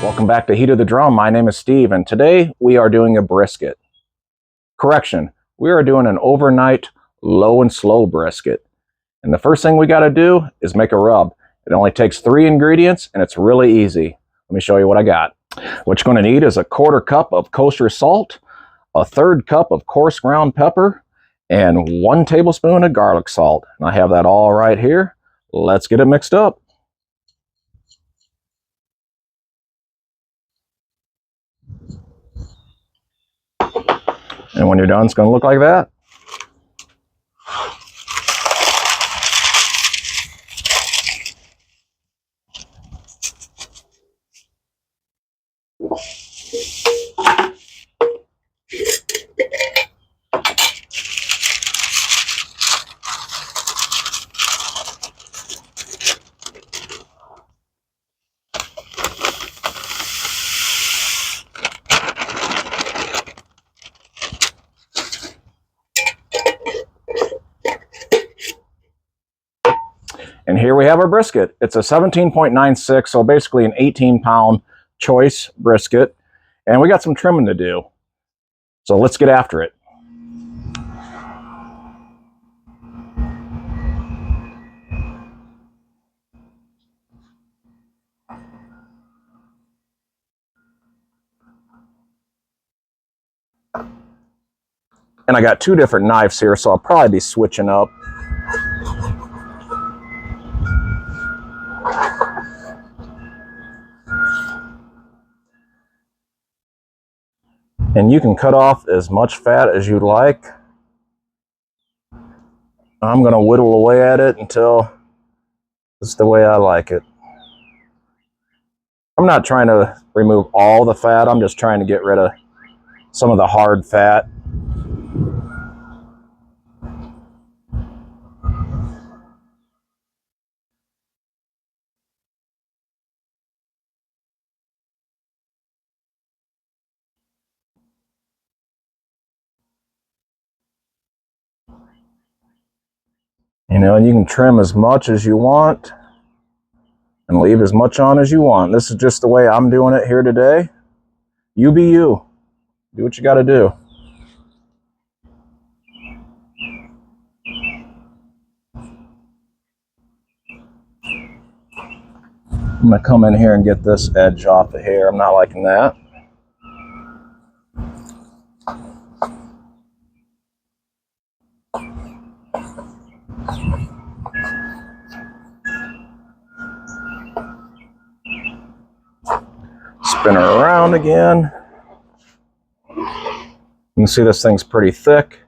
Welcome back to Heat of the Drum. My name is Steve, and today we are doing a brisket. Correction, we are doing an overnight low and slow brisket. And the first thing we got to do is make a rub. It only takes 3 ingredients, and it's really easy. Let me show you what I got. What you're going to need is a 1/4 cup of kosher salt, a 1/3 cup of coarse ground pepper, and 1 tablespoon of garlic salt. And I have that all right here. Let's get it mixed up. And when you're done, it's going to look like that. And here we have our brisket. It's a 17.96, so basically an 18-pound choice brisket. And we got some trimming to do. So let's get after it. And I got 2 different knives here, so I'll probably be switching up. And you can cut off as much fat as you like. I'm going to whittle away at it until it's the way I like it. I'm not trying to remove all the fat. I'm just trying to get rid of some of the hard fat. You know, and you can trim as much as you want and leave as much on as you want. This is just the way I'm doing it here today. You be you. Do what you got to do. I'm going to come in here and get this edge off of here. I'm not liking that. Spin her around again. You can see this thing's pretty thick.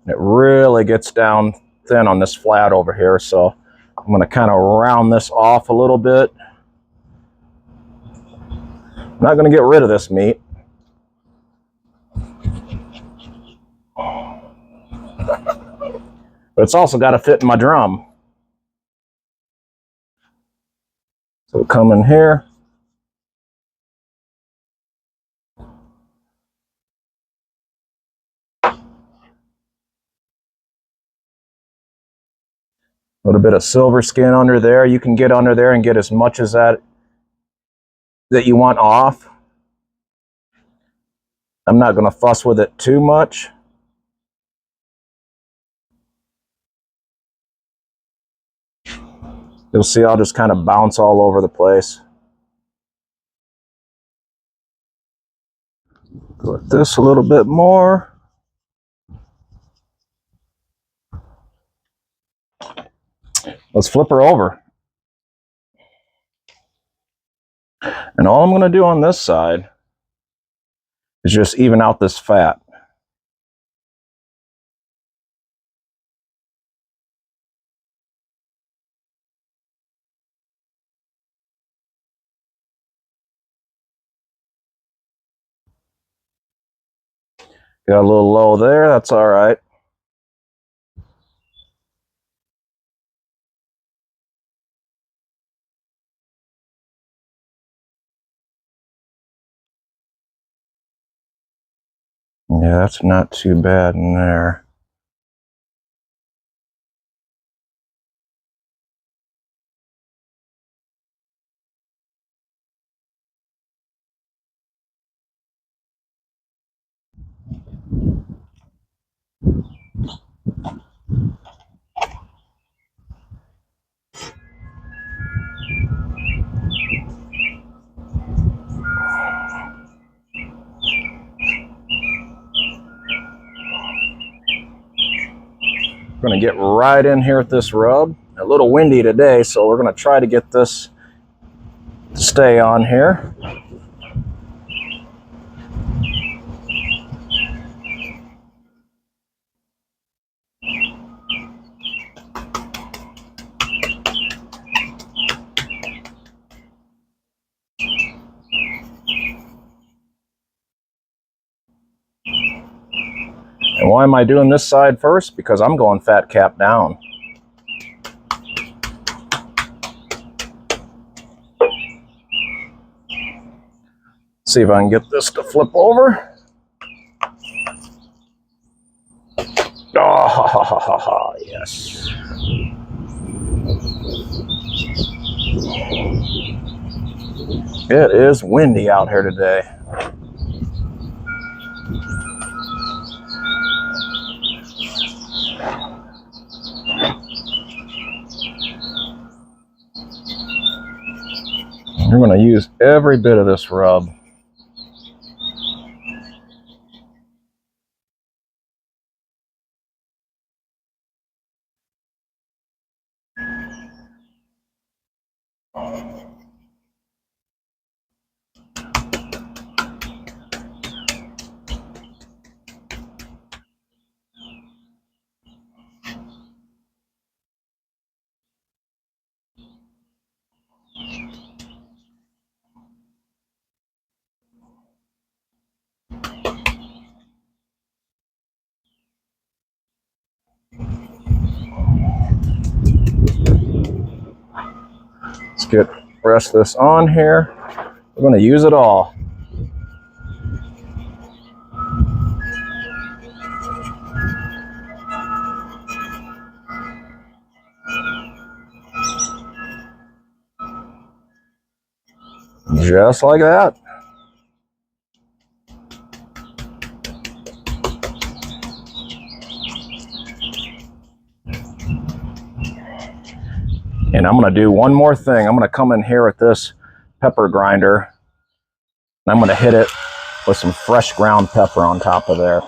It really gets down thin on this flat over here, so I'm going to kind of round this off a little bit. I'm not going to get rid of this meat. But it's also got to fit in my drum. So we'll come in here. A little bit of silver skin under there. You can get under there and get as much as that you want off. I'm not going to fuss with it too much. You'll see I'll just kind of bounce all over the place. Go with this a little bit more. Let's flip her over. And all I'm going to do on this side is just even out this fat. Got a little low there, that's all right. Yeah, that's not too bad in there. We're going to get right in here with this rub. A little windy today, so we're going to try to get this to stay on here. And why am I doing this side first? Because I'm going fat cap down. See if I can get this to flip over. Oh, yes. It is windy out here today. We're going to use every bit of this rub. Let's get the rest of this on here. We're going to use it all. Just like that. And I'm going to do one more thing. I'm going to come in here with this pepper grinder. And I'm going to hit it with some fresh ground pepper on top of there.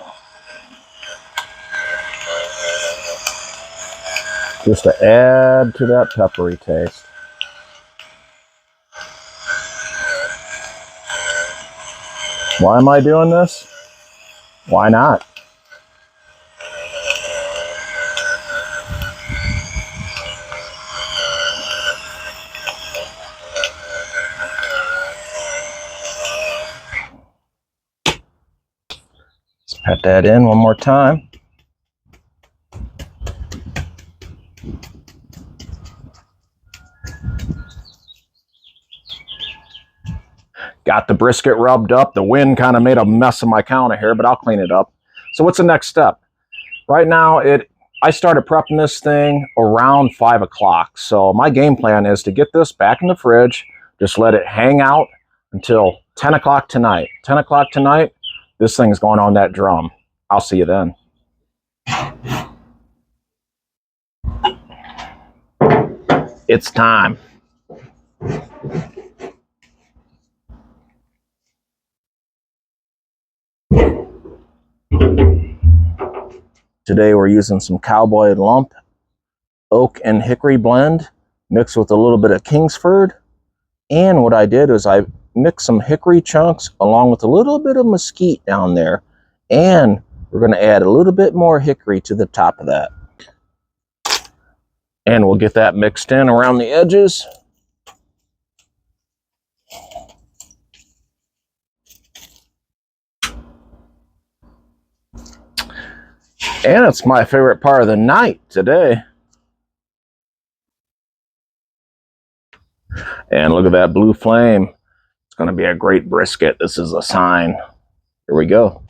Just to add to that peppery taste. Why am I doing this? Why not? Let's pat that in one more time. Got the brisket rubbed up. The wind kind of made a mess of my counter here, but I'll clean it up. So what's the next step? Right now, I started prepping this thing around 5 o'clock. So my game plan is to get this back in the fridge, just let it hang out until 10 o'clock tonight. 10 o'clock tonight, this thing's going on that drum. I'll see you then. It's time. Today we're using some Cowboy Lump oak and hickory blend mixed with a little bit of Kingsford. And what I did is I mixed some hickory chunks along with a little bit of mesquite down there. And we're going to add a little bit more hickory to the top of that. And we'll get that mixed in around the edges. And it's my favorite part of the night today. And look at that blue flame. It's going to be a great brisket. This is a sign. Here we go.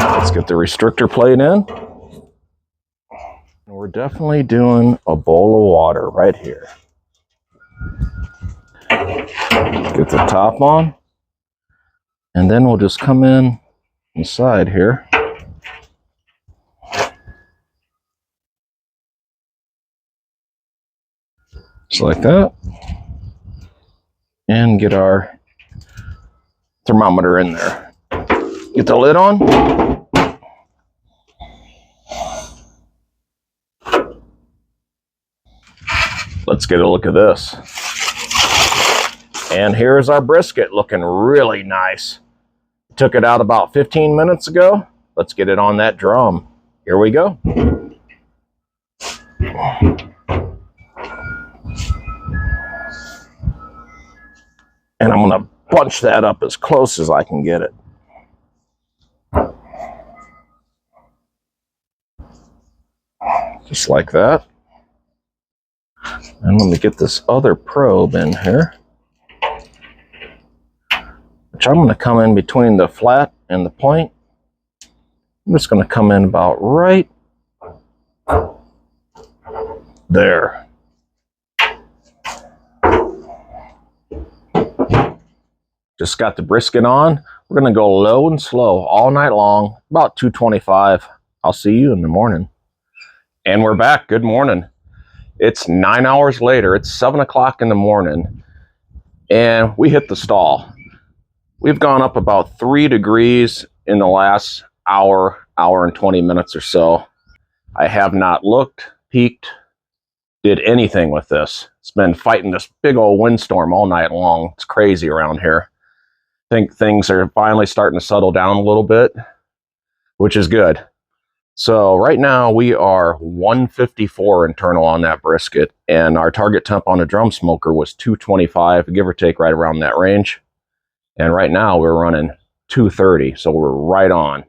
Let's get the restrictor plate in. We're definitely doing a bowl of water right here. Get the top on. And then we'll just come in inside here. Just like that. And get our thermometer in there. Get the lid on. Let's get a look at this. And here's our brisket, looking really nice. Took it out about 15 minutes ago. Let's get it on that drum. Here we go. And I'm gonna bunch that up as close as I can get it. Just like that. And let me get this other probe in here, which I'm gonna come in between the flat and the point. I'm just gonna come in about right there. Just got the brisket on. We're gonna go low and slow all night long, about 225. I'll see you in the morning. And we're back. Good morning. It's 9 hours later. It's 7 o'clock in the morning, and we hit the stall. We've gone up about 3 degrees in the last hour and 20 minutes or so. I have not looked, peeked, did anything with this. It's been fighting this big old windstorm all night long. It's crazy around here. I think things are finally starting to settle down a little bit, which is good. So right now we are 154 internal on that brisket, and our target temp on the drum smoker was 225, give or take right around that range. And right now we're running 230, so we're right on.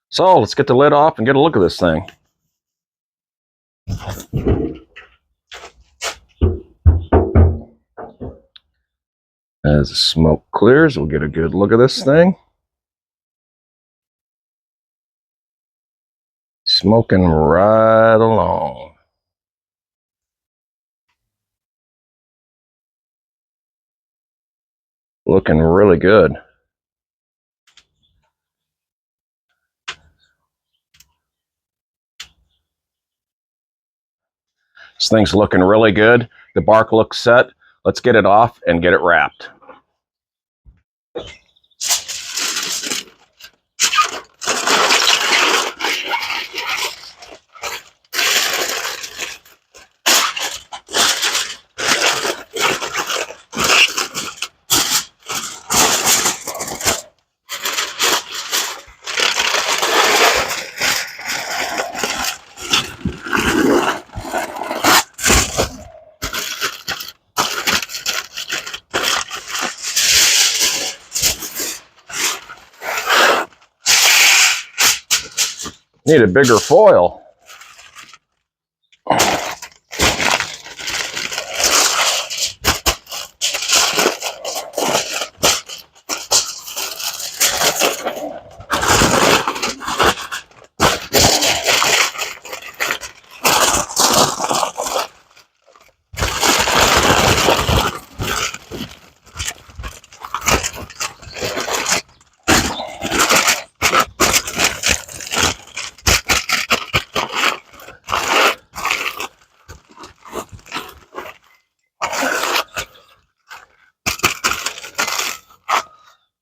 So let's get the lid off and get a look at this thing. As the smoke clears, we'll get a good look at this thing. Smoking right along. Looking really good. This thing's looking really good. The bark looks set. Let's get it off and get it wrapped. Need a bigger foil.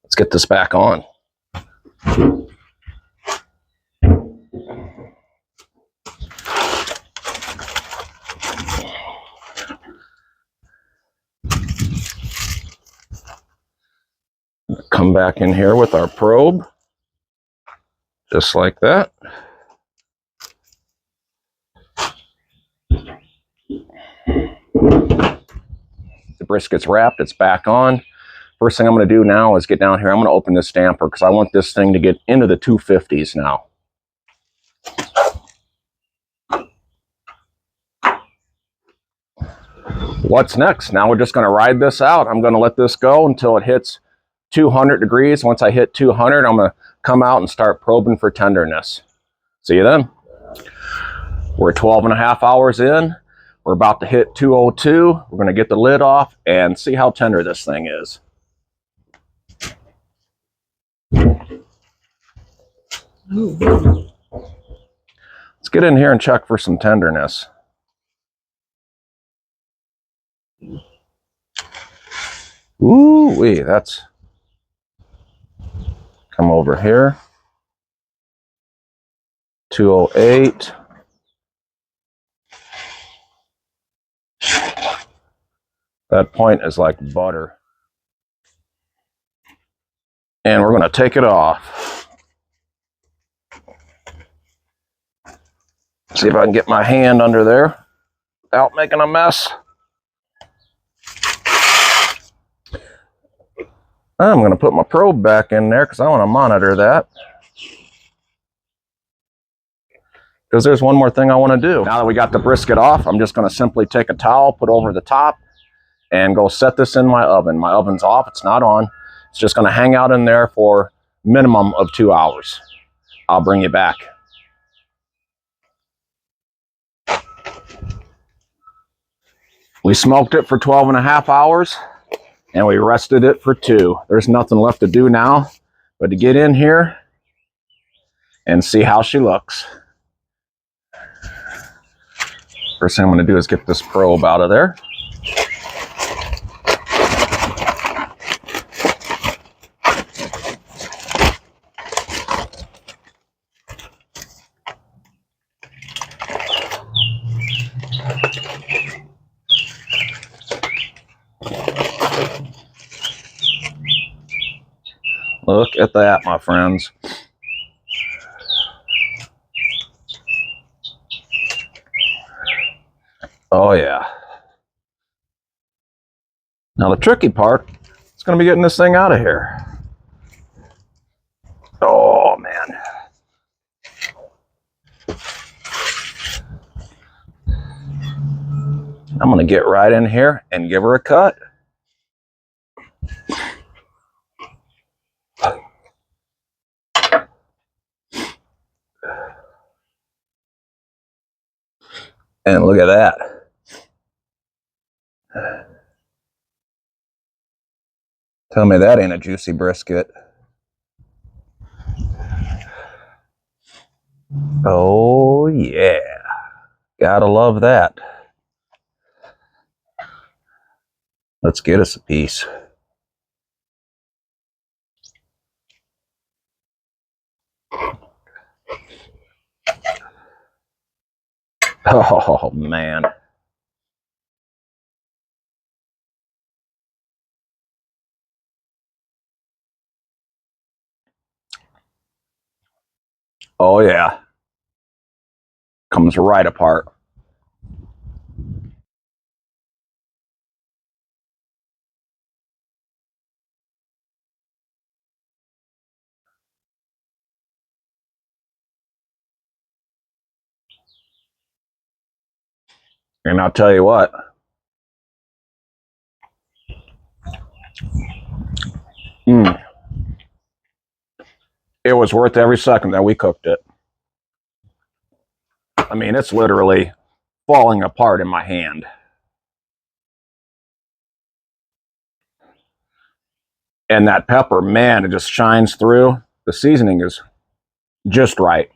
Let's get this back on. Come back in here with our probe, just like that. The brisket's wrapped, it's back on. First thing I'm going to do now is get down here. I'm going to open this damper because I want this thing to get into the 250s now. What's next? Now we're just going to ride this out. I'm going to let this go until it hits 200 degrees. Once I hit 200, I'm going to come out and start probing for tenderness. See you then. We're 12.5 hours in. We're about to hit 202. We're going to get the lid off and see how tender this thing is. Let's get in here and check for some tenderness. Ooh-wee, that's... Come over here. 208. That point is like butter. And we're going to take it off. See if I can get my hand under there without making a mess. I'm going to put my probe back in there because I want to monitor that. Because there's one more thing I want to do. Now that we got the brisket off, I'm just going to simply take a towel, put over the top, and go set this in my oven. My oven's off, it's not on. It's just going to hang out in there for minimum of 2 hours. I'll bring you back. We smoked it for 12.5 hours and we rested it for 2. There's nothing left to do now but to get in here and see how she looks. First thing I'm going to do is get this probe out of there. Look at that, my friends. Oh yeah. Now the tricky part is going to be getting this thing out of here. Oh man. I'm going to get right in here and give her a cut. And look at that. Tell me that ain't a juicy brisket. Oh yeah. Gotta love that. Let's get us a piece. Oh man. Oh yeah. Comes right apart. And I'll tell you what. It was worth every second that we cooked it. I mean, it's literally falling apart in my hand. And that pepper, man, it just shines through. The seasoning is just right.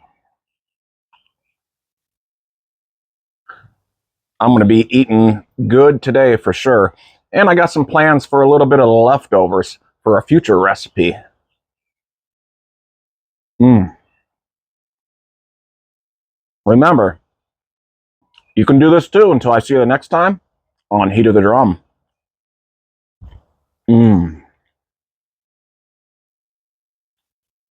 I'm going to be eating good today for sure. And I got some plans for a little bit of leftovers for a future recipe. Remember, you can do this too until I see you the next time on Heat of the Drum.